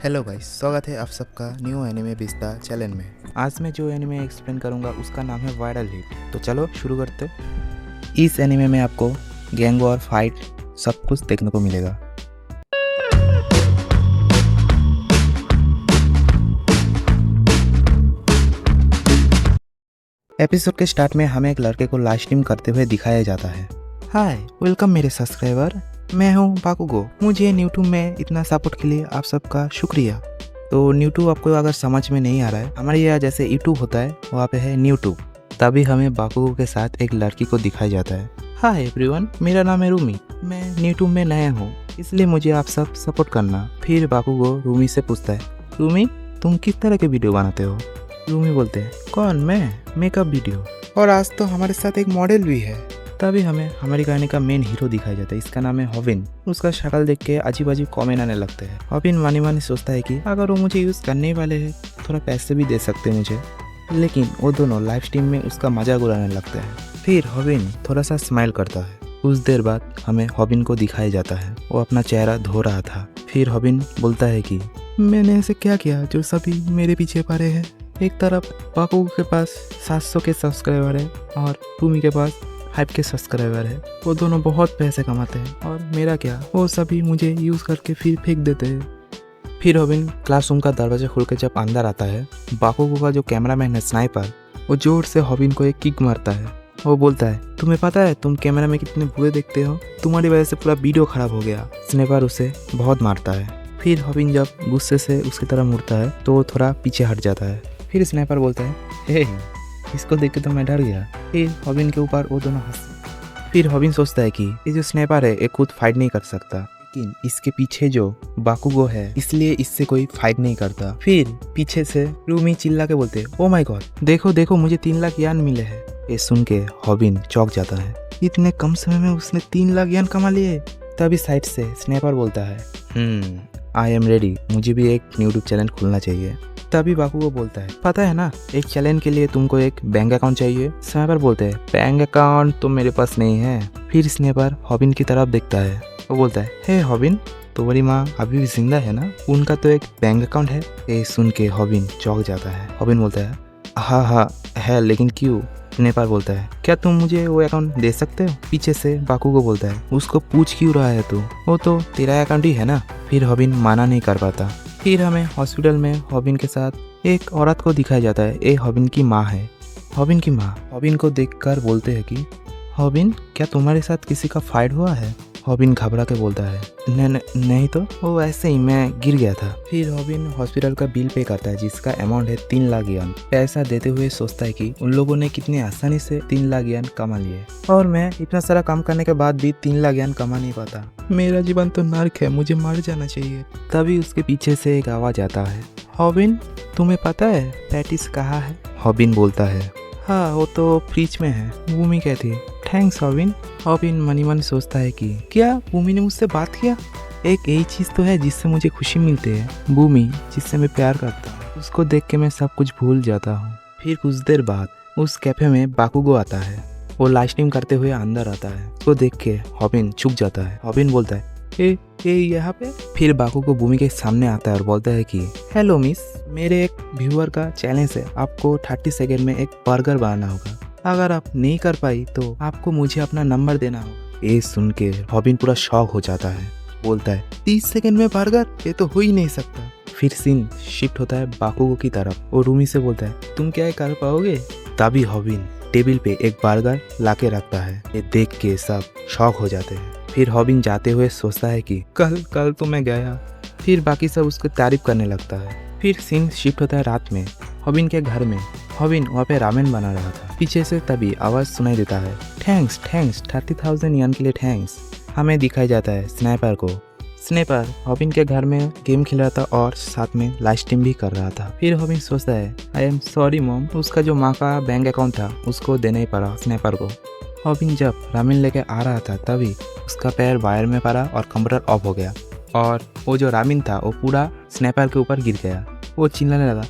Hello guys, स्वागत है आप सबका न्यू एनिमे बिस्ता चैनल में। आज मैं जो एनिमे एक्सप्लेन करूंगा उसका नाम है वायरल हिट। तो चलो शुरू करते। इस एनिमे में आपको गैंग वॉर, फाइट सब कुछ देखने को मिलेगा। एपिसोड के स्टार्ट में हमें एक लड़के को लाइव स्ट्रीम करते हुए दिखाया जाता है। हाय, वेलकम मेरे सब्सक्राइबर, मैं हूँ बाकुगो। मुझे यूट्यूब में इतना सपोर्ट के लिए आप सबका शुक्रिया। तो यूट्यूब आपको अगर समझ में नहीं आ रहा है, हमारे यहाँ जैसे यूट्यूब होता है वहाँ पे है न्यूट्यूब। तभी हमें बाकुगो के साथ एक लड़की को दिखाया जाता है। हाय एवरीवन, मेरा नाम है रूमी, मैं यूट्यूब में नया हूँ, इसलिए मुझे आप सब सपोर्ट करना। फिर बाकुगो रूमी से पूछता है, रूमी तुम किस तरह के वीडियो बनाते हो? रूमी बोलते हैं, कौन? मैं मेकअप वीडियो, और आज तो हमारे साथ एक मॉडल भी है। तभी हमें हमारी कहानी का मेन हीरो दिखाया जाता है। इसका नाम है हॉबिन। उसका शक्ल देख के अजीब अजीब कमेंट आने लगते हैं। हॉबिन मानी मानी सोचता है कि अगर वो मुझे यूज करने वाले हैं थोड़ा पैसे भी दे सकते हैं मुझे, लेकिन वो दोनों लाइव स्ट्रीम में उसका मजाक उड़ाने लगते हैं। फिर हॉबिन थोड़ा सा स्माइल करता है। कुछ देर बाद हमें हॉबिन को दिखाया जाता है, वो अपना चेहरा धो रहा था। फिर हॉबिन बोलता है कि मैंने ऐसे क्या किया जो सभी मेरे पीछे पड़े हैं? एक तरफ बाकुगो के पास 700 के सब्सक्राइबर है और रूमी के पास 5 के सब्सक्राइबर है। वो दोनों बहुत पैसे कमाते हैं, और मेरा क्या, वो सभी मुझे यूज करके फिर फेंक देते हैं। फिर हॉबिन क्लासरूम का दरवाजा खोल के जब अंदर आता है, बाकुगो का जो कैमरामैन है स्नाइपर, वो जोर से हॉबिन को एक किक मारता है। वो बोलता है, तुम्हें पता है तुम कैमरा में कितने बुरे दिखते हो, तुम्हारी वजह से पूरा वीडियो खराब हो गया। स्नाइपर उसे बहुत मारता है। फिर हॉबिन जब गुस्से से उसकी तरफ मुड़ता है तो वो थोड़ा पीछे हट जाता है। फिर स्नाइपर बोलता है, हे इसको देख के तो मैं डर गया। फिर हॉबिन के ऊपर वो दोनों हंसते। फिर हॉबिन सोचता है कि ये जो स्नाइपर है ये खुद फाइट नहीं कर सकता, लेकिन इसके पीछे जो बाकुगो है इसलिए इससे कोई फाइट नहीं करता। फिर पीछे से रूमी चिल्ला के बोलते, ओ माय गॉड, देखो देखो मुझे 3 लाख यान मिले हैं। ये सुन के हॉबिन चौंक जाता है। इतने कम समय में उसने 3 लाख यान कमा लिए। तभी साइड से स्नाइपर बोलता है, आई एम रेडी, मुझे भी एक यूट्यूब चैनल खोलना चाहिए। तभी बाकुगो बोलता है, पता है ना, एक चैलेंज के लिए तुमको एक बैंक अकाउंट चाहिए। स्नाइपर बोलते हैं, बैंक अकाउंट तो मेरे पास नहीं है। फिर स्नाइपर हॉबिन की तरफ देखता है। वो बोलता है, हे हॉबिन, तुम्हारी माँ अभी भी जिंदा है ना? उनका तो एक बैंक अकाउंट है। ये सुन के हॉबिन चौंक जाता है। हॉबिन बोलता है, हाँ है, लेकिन क्यों? स्नाइपर बोलता है, क्या तुम मुझे वो अकाउंट दे सकते हो? पीछे से बाकुगो बोलता है, उसको पूछ क्यों रहा है तू, वो तो तेरा अकाउंट ही है ना। फिर हॉबिन माना नहीं कर पाता। फिर हमें हॉस्पिटल में हॉबिन के साथ एक औरत को दिखाया जाता है। ये हॉबिन की माँ है। हॉबिन की माँ हॉबिन को देखकर बोलते हैं कि हॉबिन, क्या तुम्हारे साथ किसी का फाइट हुआ है? हॉबिन घबरा के बोलता है, नहीं तो, वो ऐसे ही मैं गिर गया था। फिर हॉबिन हॉस्पिटल का बिल पे करता है जिसका अमाउंट है 3 लाख यान। पैसा देते हुए सोचता है कि उन लोगों ने कितनी आसानी से 3 लाख यान कमा लिए, और मैं इतना सारा काम करने के बाद भी 3 लाख यान कमा नहीं पाता। मेरा जीवन तो नर्क है, मुझे मर जाना चाहिए। तभी उसके पीछे से एक आवाज आता है, हॉबिन तुम्हें पता है पैटिस कहाँ है? हॉबिन बोलता है, हाँ वो तो फ्रिज में है। भूमि कहती है, थैंक्स हॉबिन। हॉबिन मनी मन सोचता है कि क्या भूमि ने मुझसे बात किया? एक यही चीज़ तो है जिससे मुझे खुशी मिलती है, भूमि जिससे मैं प्यार करता हूँ। उसको देख के मैं सब कुछ भूल जाता हूँ। फिर कुछ देर बाद उस कैफे में बाकुगो आता है। वो लाइव स्ट्रीम करते हुए अंदर आता है। उसको देख के हॉबिन चुप जाता है। हॉबिन बोलता है, ए यहाँ पे? फिर बाकुगो भूमि के सामने आता है और बोलता है कि हेलो मिस, मेरे एक व्यूअर का चैलेंज है, आपको 30 सेकेंड में एक बर्गर बनाना होगा। अगर आप नहीं कर पाई तो आपको मुझे अपना नंबर देना होगा। ये सुन के हॉबिन पूरा शॉक हो जाता है। बोलता है, 30 सेकेंड में बर्गर? ये तो हो ही नहीं सकता। फिर सीन शिफ्ट होता है बाकुगो की तरफ। वो रूमी से बोलता है, तुम क्या कर पाओगे? तभी हॉबिन टेबल पे एक बर्गर लाके रखता है। ये देख के सब शॉक हो जाते हैं। फिर हॉबिन जाते हुए सोचता है कि कल तो मैं गया। फिर बाकी सब उसको तारीफ करने लगता है। फिर सीन शिफ्ट होता है रात में हॉबिन के घर में। हॉबिन वहाँ पे रामेन बना रहा था। पीछे से तभी आवाज सुनाई देता है, थैंक्स 30,000 यान के लिए थैंक्स। हमें दिखाया जाता है स्नाइपर को। स्नाइपर हॉबिन के घर में गेम खेल रहा था और साथ में लाइव स्ट्रीम भी कर रहा था। फिर हॉबिन सोचता है, आई एम सॉरी मॉम, उसका जो माँ का बैंक अकाउंट था उसको देना ही पड़ा स्नाइपर को। हॉबिन जब रामेन लेके आ रहा था तभी उसका पैर वायर में पड़ा और कंप्यूटर ऑफ हो गया, और वो जो रामेन था वो पूरा स्नाइपर के ऊपर गिर गया। वो चिल्लाने लगा,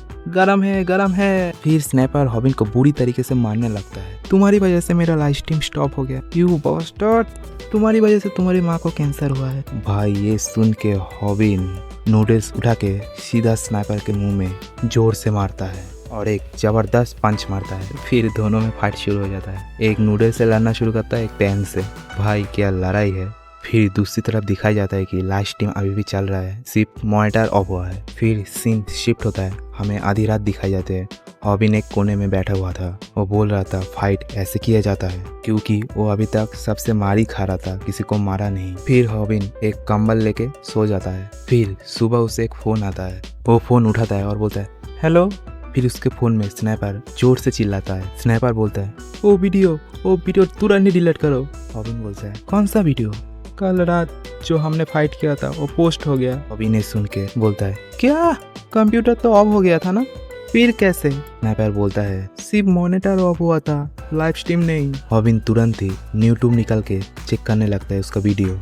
गरम है। फिर स्नैपर हॉबिन को बुरी तरीके से मारने लगता है। तुम्हारी वजह से मेरा लाइव स्ट्रीम स्टॉप हो गया, यू बास्टर्ड। तुम्हारी वजह से तुम्हारी माँ को कैंसर हुआ है। भाई ये सुन के हॉबिन नूडल्स उठा के सीधा स्नाइपर के मुंह में जोर से मारता है और एक जबरदस्त पंच मारता है। फिर दोनों में फाइट शुरू हो जाता है। एक नूडल्स से लड़ना शुरू करता है, एक पेन से। भाई क्या लड़ाई है। फिर दूसरी तरफ दिखाया जाता है कि लाइव स्ट्रीम अभी भी चल रहा है, सिर्फ मॉनिटर ऑफ हुआ है। फिर सीन शिफ्ट होता है, हमें आधी रात दिखाई जाते हैं। हॉबिन एक कोने में बैठा हुआ था। वो बोल रहा था फाइट ऐसे किया जाता है क्योंकि वो अभी तक सबसे मारी खा रहा था, किसी को मारा नहीं। फिर हॉबिन एक कंबल लेके सो जाता है। फिर सुबह उसे एक फोन आता है। वो फोन उठाता है और बोलता है हेलो। फिर उसके फोन में स्नैपर जोर से चिल्लाता है। स्नैपर बोलता है वो वीडियो तुरंत डिलीट करो। हॉबिन बोलता है कौन सा वीडियो? कल रात जो हमने फाइट किया था वो पोस्ट हो गया। हॉबिन ने सुन के बोलता है क्या? कंप्यूटर तो ऑफ हो गया था ना, फिर कैसे? स्नैपर बोलता है सिर्फ मॉनिटर ऑफ हुआ था, लाइव स्ट्रीम नहीं। हॉबिन तुरंत ही यूट्यूब निकल के चेक करने लगता है उसका वीडियो।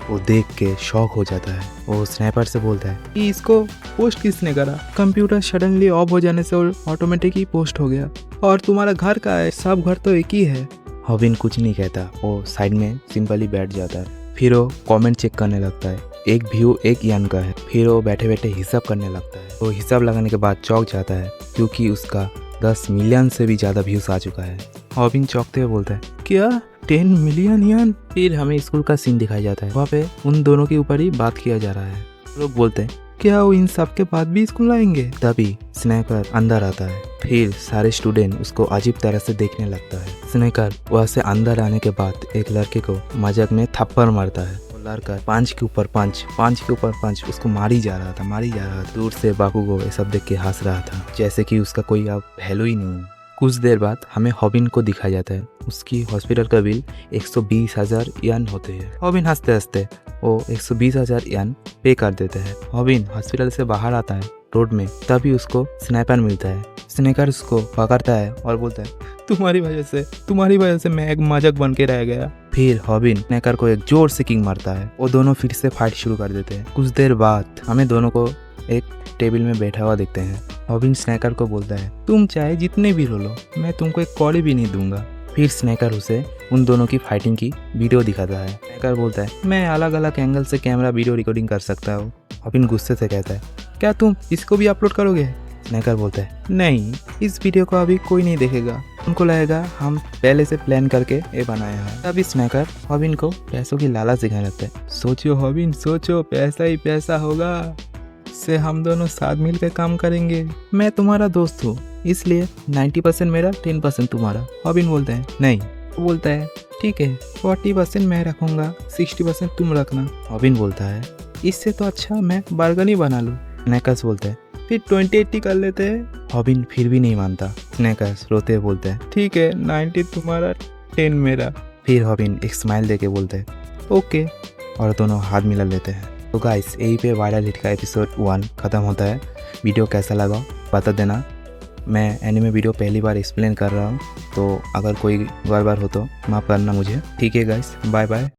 वो देख के शॉक हो जाता है। वो स्नैपर से बोलता है कि इसको पोस्ट किसने करा? कंप्यूटर सडनली ऑफ हो जाने से ऑटोमेटिक ही पोस्ट हो गया। और तुम्हारा घर का है, सब घर तो एक ही है। हॉबिन कुछ नहीं कहता, वो साइड में सिंपली बैठ जाता है। फिर वो कमेंट चेक करने लगता है। एक व्यू एक यान का है। फिर वो बैठे बैठे हिसाब करने लगता है। वो हिसाब लगाने के बाद चौंक जाता है क्योंकि उसका 10 मिलियन से भी ज़्यादा व्यूज आ चुका है। हॉबिन चौंकते हुए बोलता है क्या 10 मिलियन यान? फिर हमें स्कूल का सीन दिखाया जाता है। वहाँ पे उन दोनों के ऊपर ही बात किया जा रहा है। लोग बोलते हैं क्या वो इन सब के बाद भी स्कूल आएंगे? तभी स्नैपर अंदर आता है। फिर सारे स्टूडेंट उसको अजीब तरह से देखने लगता है। स्नैपर वहाँ से अंदर आने के बाद एक लड़के को मजाक में थप्पड़ मारता है। वो लड़का पांच के ऊपर पांच उसको मारी जा रहा था। दूर से बाकुगो ये सब देख के हंस रहा था, जैसे कि उसका कोई अब वैल्यू ही नहीं। कुछ देर बाद हमें हॉबिन को दिखाया जाता है। उसकी हॉस्पिटल का बिल 120,000 यान होते हैं। हॉबिन हंसते हंसते वो 120,000 यान पे कर देते हैं। हॉबिन हॉस्पिटल से बाहर आता है रोड में, तभी उसको स्नैपर मिलता है। स्नैपर उसको पकड़ता है और बोलता है तुम्हारी वजह से मैं एक मजाक बन के रह गया। फिर हॉबिन स्नैकर को एक जोर से किक मारता है। वो दोनों फिर से फाइट शुरू कर देते हैं। कुछ देर बाद हमें दोनों को एक टेबल में बैठा हुआ देखते हैं। हॉबिन स्नैकर को बोलता है तुम चाहे जितने भी रो लो, मैं तुमको एक कौड़ी भी नहीं दूंगा। फिर स्नैकर उसे उन दोनों की फाइटिंग की वीडियो दिखाता है। स्नैकर बोलता है मैं अलग अलग एंगल से कैमरा वीडियो रिकॉर्डिंग कर सकता हूँ। हॉबिन गुस्से से कहता है क्या तुम इसको भी अपलोड करोगे? स्नैकर बोलता है नहीं, इस वीडियो को अभी कोई नहीं देखेगा, उनको लगेगा हम पहले से प्लान करके ये बनाया है। तभी स्नैकर हॉबिन को पैसों की लालच दिखाने लगता है। सोचो हॉबिन सोचो, पैसा ही पैसा होगा, से हम दोनों साथ मिलकर काम करेंगे। मैं तुम्हारा दोस्त हूँ, इसलिए 90% मेरा 10% तुम्हारा। हॉबिन बोलता है नहीं। वो बोलता है ठीक है 40% मैं रखूंगा, 60% तुम रखना। हॉबिन बोलता है इससे तो अच्छा मैं बार्गन ही बना लूँ। स्नैकर्स बोलता है फिर 20-80 कर लेते हैं। हॉबिन फिर भी नहीं मानता। स्नैकर्स रोते हुए बोलता है ठीक है 90 तुम्हारा 10 मेरा। फिर हॉबिन एक स्माइल देके बोलता है ओके, और दोनों हाथ मिला लेते हैं। तो गाइस यही पे वायरल हिट का एपिसोड 1 ख़त्म होता है। वीडियो कैसा लगा बता देना। मैं एनिमे वीडियो पहली बार एक्सप्लेन कर रहा हूँ, तो अगर कोई बार हो तो माफ़ करना मुझे। ठीक है गाइस, बाय बाय।